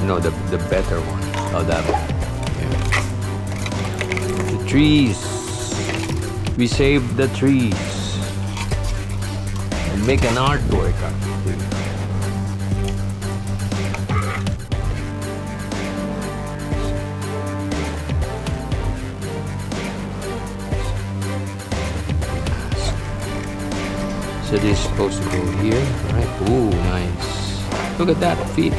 No, the better one. Oh, that one. Yeah. The trees. We saved the trees. And make an artwork out of it. So this is supposed to go here, right? Ooh, nice. Look at that feet.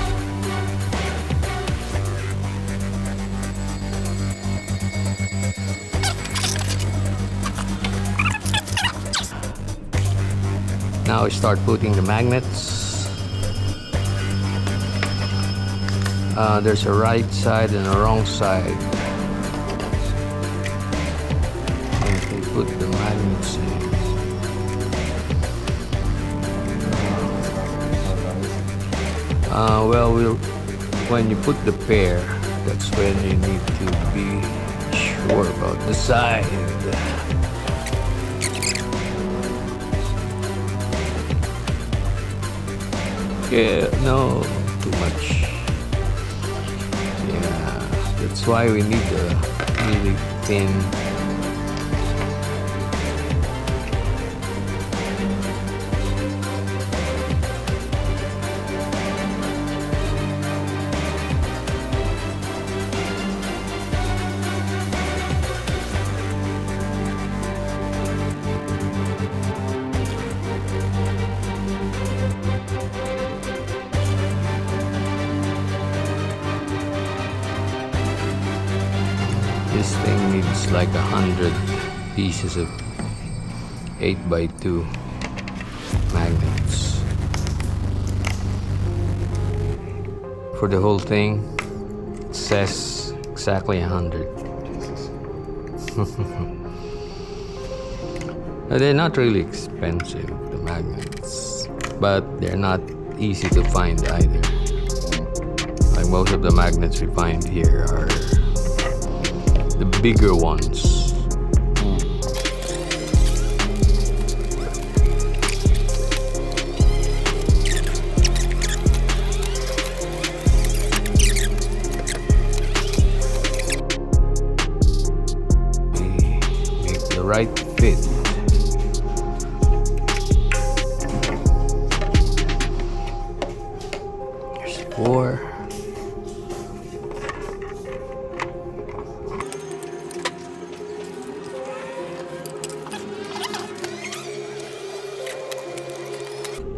Now we start putting the magnets. There's a right side and a wrong side. And we put the magnets in. When you put the pair, that's when you need to be sure about the side. Yeah, no, too much. Yeah, that's why we need a really thin. This thing needs like 100 pieces of 8x2 magnets. For the whole thing, it says exactly 100. They're not really expensive, the magnets, but they're not easy to find either. Like most of the magnets we find here are the bigger ones. Make the right fit. There's 4.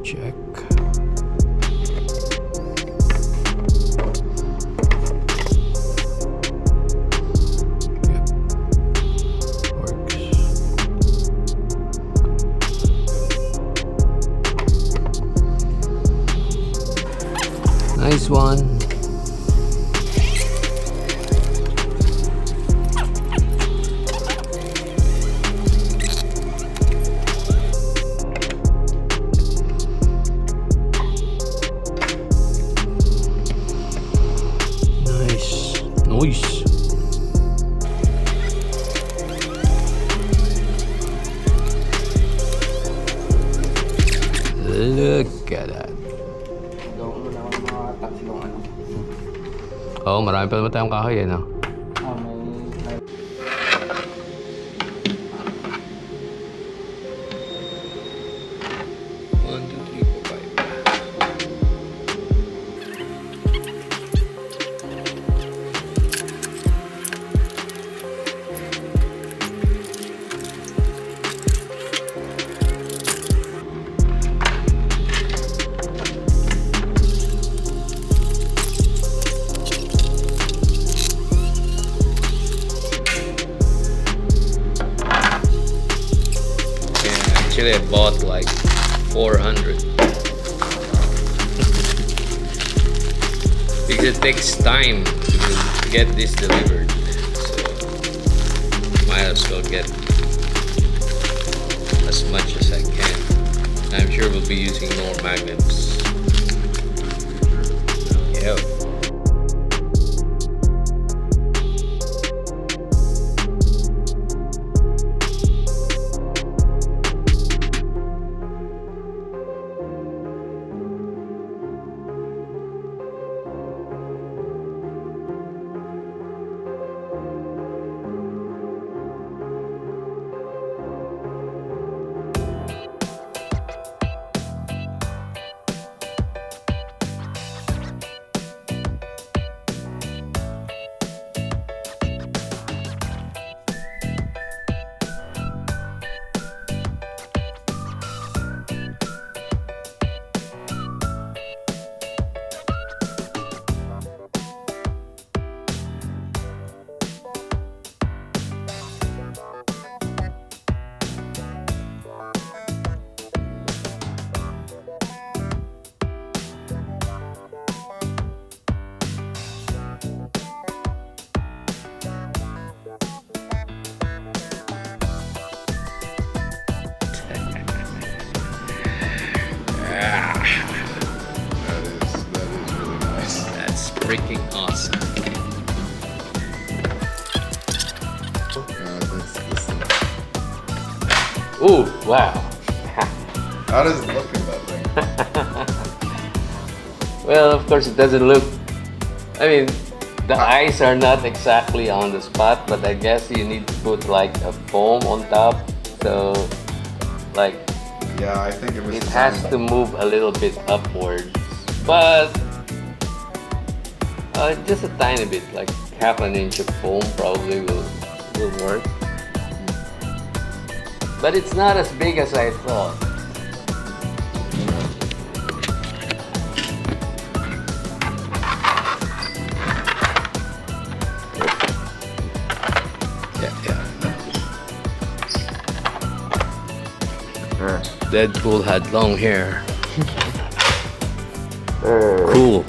Check. Yep. Works. Nice one. Nice. Look at that. Oh, marami pa naman tayong kahoy, no? Actually, I bought like 400 because it takes time to get this delivered, so might as well get as much as I can. I'm sure we'll be using more magnets. Yep. Ooh, wow. How does it look in that thing? Well, of course, it doesn't look. I mean, the eyes are not exactly on the spot, but I guess you need to put like a foam on top. So, like, Yeah, I think it was. it has to move a little bit upwards, but just a tiny bit, like half an inch of foam probably will work. But it's not as big as I thought. Deadpool had long hair. Cool.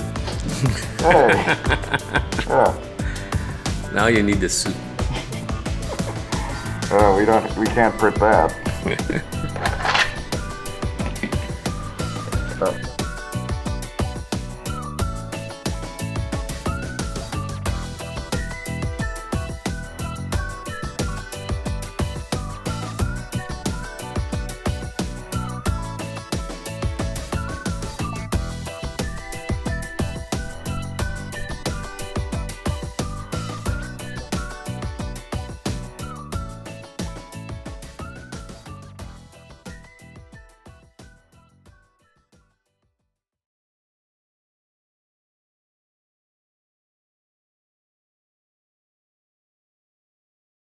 Now you need the suit. We can't print that.